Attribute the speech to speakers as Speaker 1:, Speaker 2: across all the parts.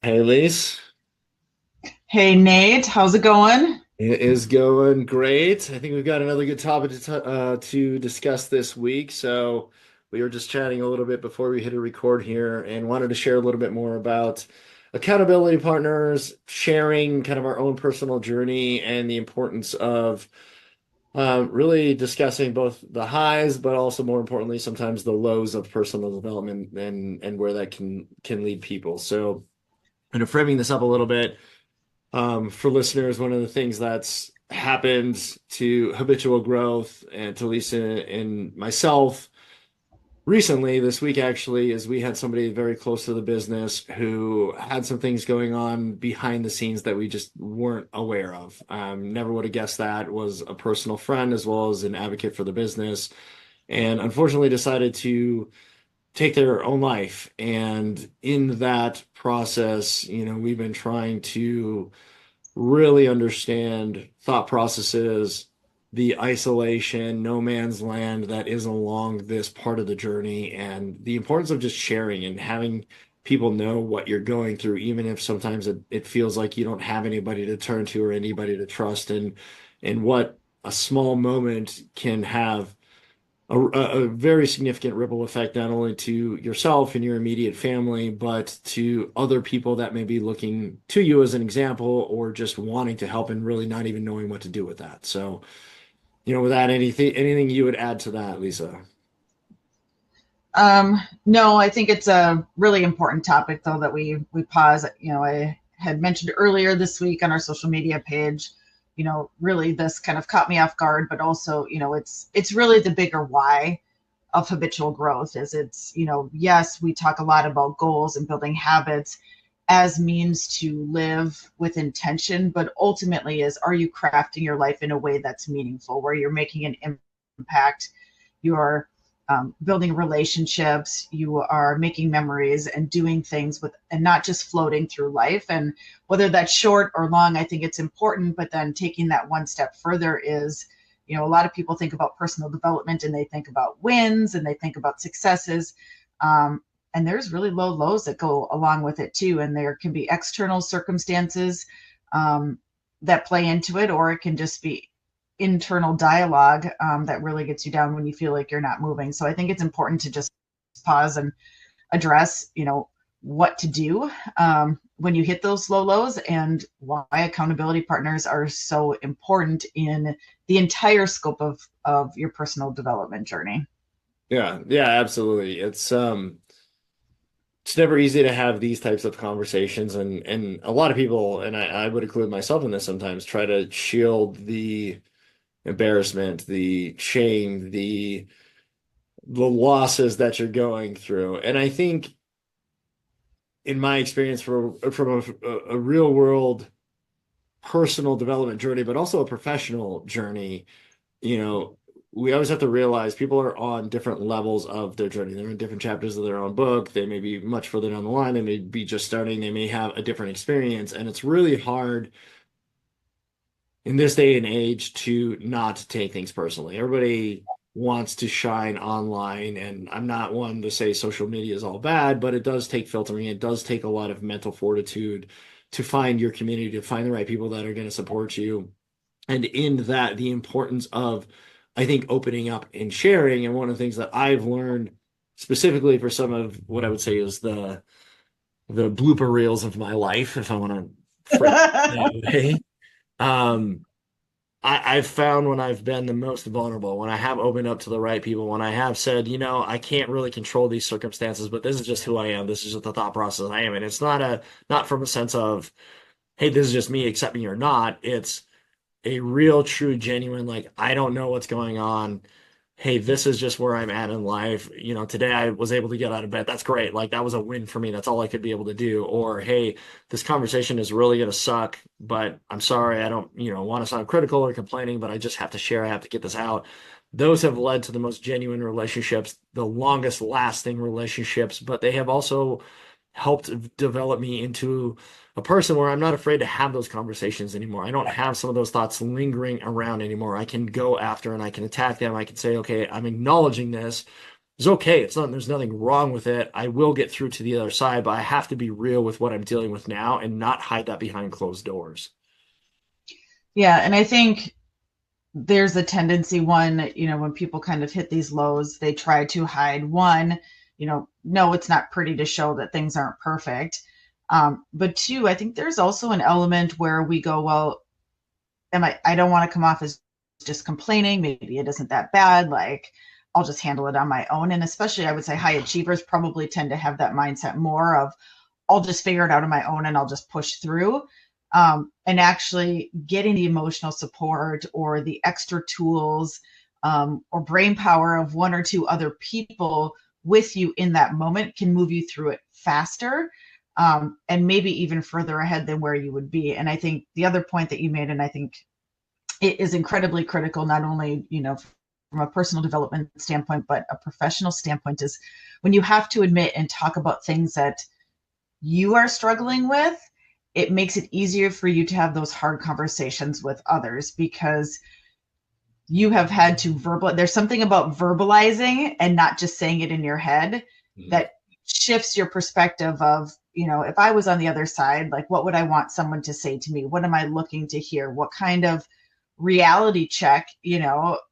Speaker 1: Hey, Lise.
Speaker 2: Hey Nate, how's it going?
Speaker 1: It is going great. I think we've got another good topic to discuss this week. So we were just chatting a little bit before we hit a record here and wanted to share a little bit more about accountability partners, sharing kind of our own personal journey and the importance of really discussing both the highs, but also more importantly, sometimes the lows of personal development and where that can lead people. So kind of framing this up a little bit. For listeners, one of the things that's happened to habitual growth and to Lisa and myself recently, this week actually, is we had somebody very close to the business who had some things going on behind the scenes that we just weren't aware of. Never would have guessed that was a personal friend as well as an advocate for the business, and unfortunately decided to take their own life. And in that process, we've been trying to really understand thought processes, the isolation, no man's land that is along this part of the journey, and the importance of just sharing and having people know what you're going through, even if sometimes it feels like you don't have anybody to turn to or anybody to trust, and what a small moment can have a very significant ripple effect, not only to yourself and your immediate family, but to other people that may be looking to you as an example or just wanting to help and really not even knowing what to do with that. So, with that, anything you would add to that, Lisa?
Speaker 2: No, I think it's a really important topic though that we pause. I had mentioned earlier this week on our social media page, really this kind of caught me off guard, but also, it's really the bigger why of habitual growth is yes, we talk a lot about goals and building habits as means to live with intention, but ultimately is are you crafting your life in a way that's meaningful, where you're making an impact, you're building relationships, you are making memories and doing things with, and not just floating through life. And whether that's short or long, I think it's important. But then taking that one step further is, a lot of people think about personal development and they think about wins and they think about successes. And there's really low lows that go along with it too. And there can be external circumstances that play into it, or it can just be internal dialogue that really gets you down when you feel like you're not moving. So I think it's important to just pause and address, what to do when you hit those low lows, and why accountability partners are so important in the entire scope of your personal development journey.
Speaker 1: Yeah, yeah, absolutely. It's never easy to have these types of conversations, and a lot of people, and I would include myself in this sometimes, try to shield the embarrassment, the shame, the losses that you're going through. And I think in my experience from a real world personal development journey, but also a professional journey, you know, we always have to realize people are on different levels of their journey. They're in different chapters of their own book. They may be much further down the line. They may be just starting. They may have a different experience. And it's really hard in this day and age to not take things personally. Everybody wants to shine online, and I'm not one to say social media is all bad, but it does take filtering. It does take a lot of mental fortitude to find your community, to find the right people that are going to support you. And in that, the importance of, I think, opening up and sharing. And one of the things that I've learned specifically for some of what I would say is the blooper reels of my life, if I want to frame it that way. Um, I've found when I've been the most vulnerable, when I have opened up to the right people, when I have said, I can't really control these circumstances, but this is just who I am. This is just the thought process I am. And it's not from a sense of, hey, this is just me, accept me or not. It's a real, true, genuine, like, I don't know what's going on. Hey, this is just where I'm at in life. Today I was able to get out of bed. That's great. Like, that was a win for me. That's all I could be able to do. Or, hey, this conversation is really going to suck, but I'm sorry. I don't, want to sound critical or complaining, but I just have to share. I have to get this out. Those have led to the most genuine relationships, the longest lasting relationships, but they have also helped develop me into a person where I'm not afraid to have those conversations anymore. I don't have some of those thoughts lingering around anymore. I can go after and I can attack them. I can say, okay, I'm acknowledging this. is okay. There's nothing wrong with it. I will get through to the other side, but I have to be real with what I'm dealing with now and not hide that behind closed doors.
Speaker 2: Yeah, and I think there's a tendency, one, when people kind of hit these lows, they try to hide, one, no, it's not pretty to show that things aren't perfect. But two, I think there's also an element where we go, well, I don't want to come off as just complaining. Maybe it isn't that bad. Like, I'll just handle it on my own. And especially, I would say high achievers probably tend to have that mindset more of, I'll just figure it out on my own and I'll just push through. And actually getting the emotional support or the extra tools, or brain power of one or two other people with you in that moment can move you through it faster, and maybe even further ahead than where you would be. And I think the other point that you made, and I think it is incredibly critical, not only, from a personal development standpoint, but a professional standpoint, is when you have to admit and talk about things that you are struggling with, it makes it easier for you to have those hard conversations with others, because you have had to there's something about verbalizing and not just saying it in your head
Speaker 1: Mhm.
Speaker 2: that shifts your perspective of, if I was on the other side, like, what would I want someone to say to me? What am I looking to hear? What kind of reality check,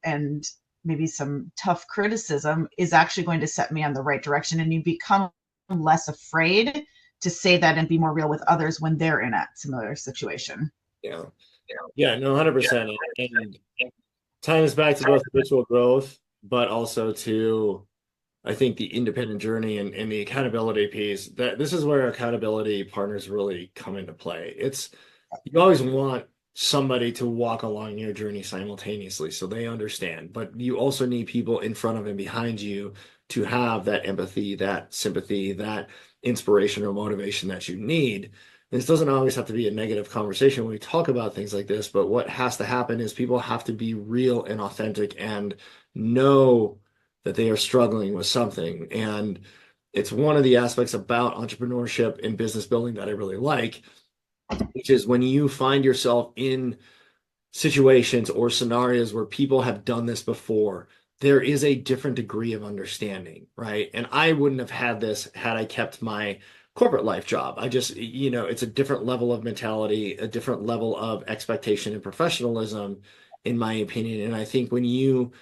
Speaker 2: and maybe some tough criticism is actually going to set me on the right direction? And you become less afraid to say that and be more real with others when they're in a similar situation.
Speaker 1: Yeah. Yeah, no, 100%. And tying us back to both habitual growth, but also to, I think, the independent journey and the accountability piece, that this is where accountability partners really come into play. You always want somebody to walk along your journey simultaneously so they understand, but you also need people in front of and behind you to have that empathy, that sympathy, that inspiration or motivation that you need. This doesn't always have to be a negative conversation when we talk about things like this, but what has to happen is people have to be real and authentic and know that they are struggling with something. And it's one of the aspects about entrepreneurship and business building that I really like, which is when you find yourself in situations or scenarios where people have done this before, there is a different degree of understanding, right? And I wouldn't have had this had I kept my corporate life job. I just, it's a different level of mentality, a different level of expectation and professionalism, in my opinion. And I think when you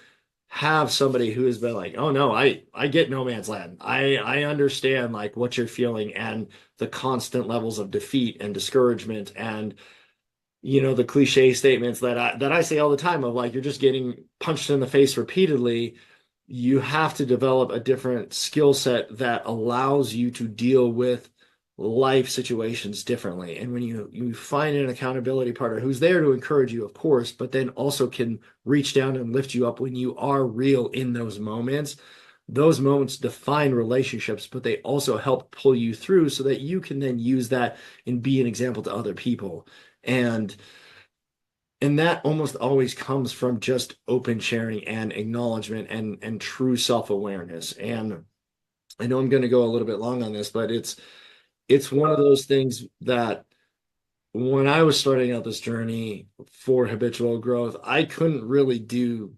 Speaker 1: have somebody who has been like, oh no, I get no man's land. I understand like what you're feeling and the constant levels of defeat and discouragement and the cliche statements that I say all the time of like you're just getting punched in the face repeatedly. You have to develop a different skill set that allows you to deal with life situations differently. And when you find an accountability partner who's there to encourage you, of course, but then also can reach down and lift you up when you are real in those moments define relationships, but they also help pull you through so that you can then use that and be an example to other people. And and that almost always comes from just open sharing and acknowledgement and true self-awareness. And I know I'm going to go a little bit long on this, but it's one of those things that when I was starting out this journey for habitual growth, I couldn't really do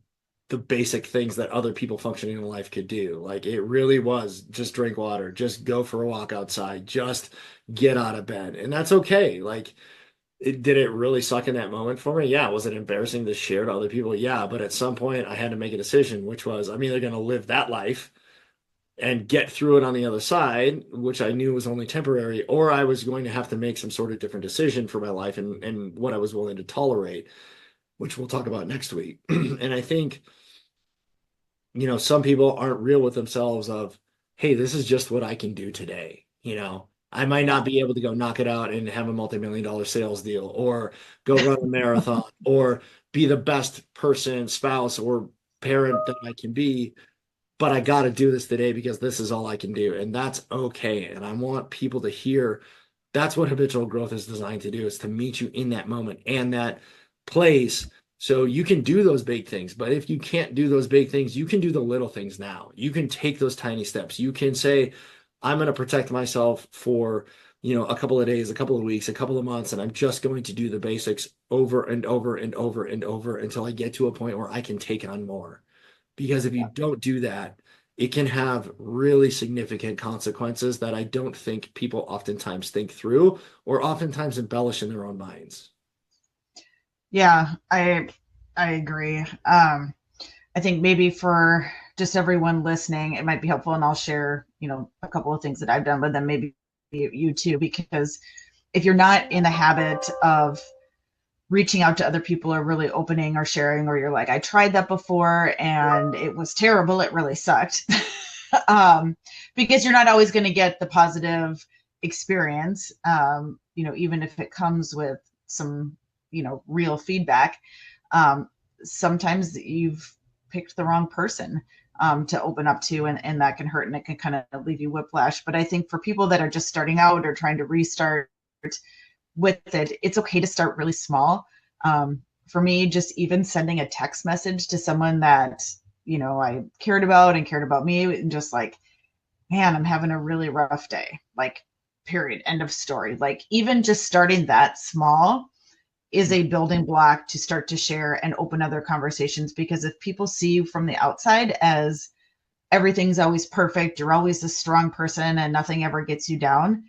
Speaker 1: the basic things that other people functioning in life could do. Like it really was just drink water, just go for a walk outside, just get out of bed. And that's okay. Like did it really suck in that moment for me? Yeah. Was it embarrassing to share to other people? Yeah. But at some point, I had to make a decision, which was I'm either going to live that life and get through it on the other side, which I knew was only temporary, or I was going to have to make some sort of different decision for my life and what I was willing to tolerate, which we'll talk about next week. And I think, some people aren't real with themselves of, hey, this is just what I can do today. I might
Speaker 2: Yeah.
Speaker 1: not be able to go knock it out and have a multi-million-dollar sales deal or go run a marathon or be the best person, spouse, or parent that I can be, but I got to do this today because this is all I can do. And that's okay. And I want people to hear that's what habitual growth is designed to do, is to meet you in that moment and that place so you can do those big things. But if you can't do those big things, you can do the little things now. You can take those tiny steps. You can say, I'm going to protect myself for, a couple of days, a couple of weeks, a couple of months, and I'm just going to do the basics over and over and over and over until I get to a point where I can take on more. Because if you don't do that, it can have really significant consequences that I don't think people oftentimes think through or oftentimes embellish in their own minds.
Speaker 2: Yeah, I agree. I think maybe for just everyone listening, it might be helpful, and I'll share, a couple of things that I've done, but then maybe you too, because if you're not in the habit of reaching out to other people or really opening or sharing, or you're like, I tried that before and it was terrible, it really sucked. Because you're not always going to get the positive experience, even if it comes with some, real feedback. Sometimes you've picked the wrong person to open up to, and that can hurt and it can kind of leave you whiplash. But I think for people that are just starting out or trying to restart with it, it's okay to start really small. For me, just even sending a text message to someone that, I cared about and cared about me, and just like, man, I'm having a really rough day, like, period, end of story. Like, even just starting that small is a building block to start to share and open other conversations. Because if people see you from the outside as everything's always perfect, you're always a strong person and nothing ever gets you down,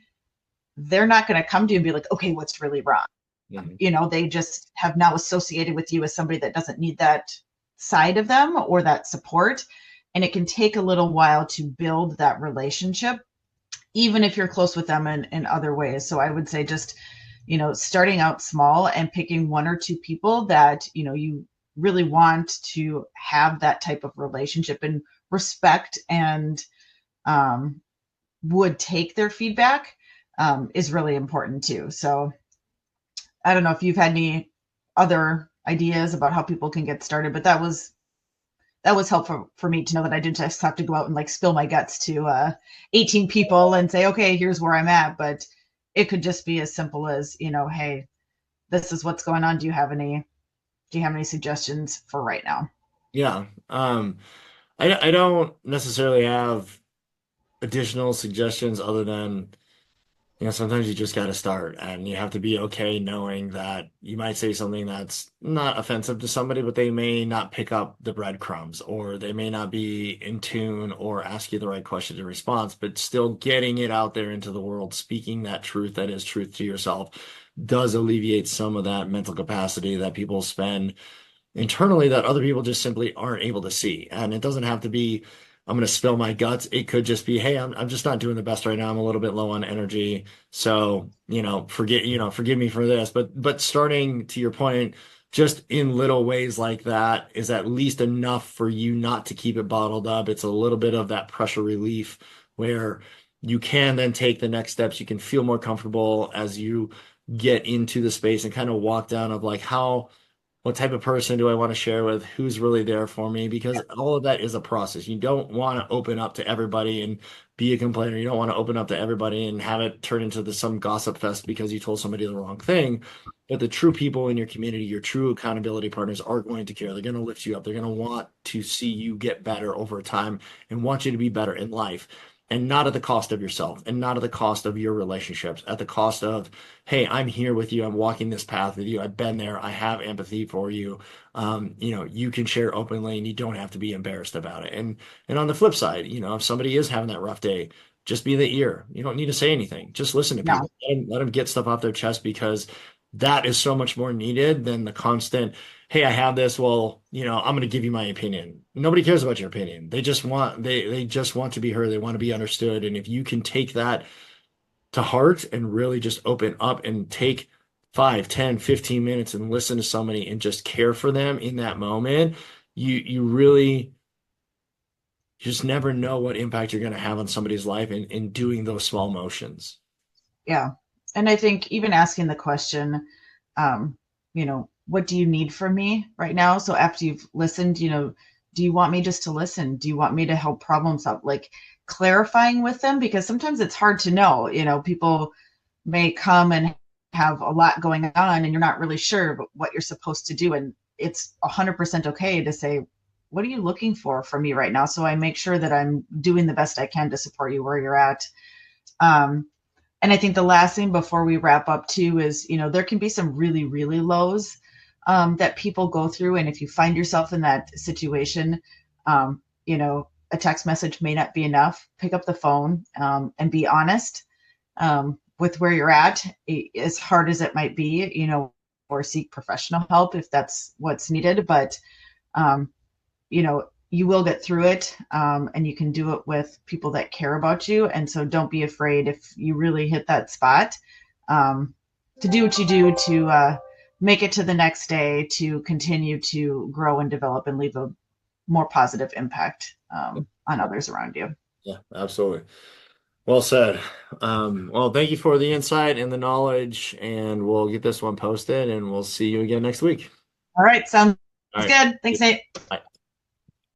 Speaker 2: they're not going to come to you and be like, okay, what's really wrong?
Speaker 1: Mhm.
Speaker 2: They just have now associated with you as somebody that doesn't need that side of them or that support. And it can take a little while to build that relationship, even if you're close with them in other ways. So I would say just, starting out small and picking one or two people that, you really want to have that type of relationship and respect, and would take their feedback, is really important too. So I don't know if you've had any other ideas about how people can get started, but that was helpful for me to know that I didn't just have to go out and like spill my guts to 18 people and say, okay, here's where I'm at. But it could just be as simple as, hey, this is what's going on. Do you have any suggestions for right now?
Speaker 1: Yeah. I don't necessarily have additional suggestions other than, sometimes you just got to start and you have to be okay knowing that you might say something that's not offensive to somebody, but they may not pick up the breadcrumbs or they may not be in tune or ask you the right question in response, but still getting it out there into the world, speaking that truth that is truth to yourself does alleviate some of that mental capacity that people spend internally that other people just simply aren't able to see. And it doesn't have to be, I'm going to spill my guts. It could just be, hey, I'm just not doing the best right now. I'm a little bit low on energy. So, forgive me for this. But starting to your point, just in little ways like that is at least enough for you not to keep it bottled up. It's a little bit of that pressure relief where you can then take the next steps. You can feel more comfortable as you get into the space and kind of walk down of like what type of person do I want to share with? Who's really there for me? Because all of that is a process. You don't want to open up to everybody and be a complainer. You don't want to open up to everybody and have it turn into some gossip fest because you told somebody the wrong thing. But the true people in your community, your true accountability partners are going to care. They're going to lift you up. They're going to want to see you get better over time and want you to be better in life. And not at the cost of yourself and not at the cost of your relationships, at the cost of, hey, I'm here with you. I'm walking this path with you. I've been there. I have empathy for you. You can share openly and you don't have to be embarrassed about it. And on the flip side, if somebody is having that rough day, just be the ear. You don't need to say anything. Just listen to
Speaker 2: No,
Speaker 1: people. Let them get stuff off their chest because that is so much more needed than the constant, hey, I have this. Well, I'm going to give you my opinion. Nobody cares about your opinion. They just want to be heard. They want to be understood. And if you can take that to heart and really just open up and take 5, 10, 15 minutes and listen to somebody and just care for them in that moment, you really just never know what impact you're going to have on somebody's life in doing those small motions.
Speaker 2: yeah. And I think even asking the question, what do you need from me right now? So after you've listened, do you want me just to listen? Do you want me to help problem solve? Like, clarifying with them, because sometimes it's hard to know. People may come and have a lot going on and you're not really sure what you're supposed to do. And it's 100% okay to say, what are you looking for from me right now? So I make sure that I'm doing the best I can to support you where you're at. Um, and I think the last thing before we wrap up too is, there can be some really, really lows that people go through. And if you find yourself in that situation, a text message may not be enough. Pick up the phone, and be honest, with where you're at, as hard as it might be, or seek professional help if that's what's needed. But, um, you will get through it, and you can do it with people that care about you. And so don't be afraid if you really hit that spot, um, to do what you do to make it to the next day, to continue to grow and develop and leave a more positive impact, on others around you.
Speaker 1: Yeah, absolutely. Well said. Well, thank you for the insight and the knowledge, and we'll get this one posted and we'll see you again next week.
Speaker 2: All right. Sounds
Speaker 1: All right.
Speaker 2: good. Thanks, Nate.
Speaker 1: Bye.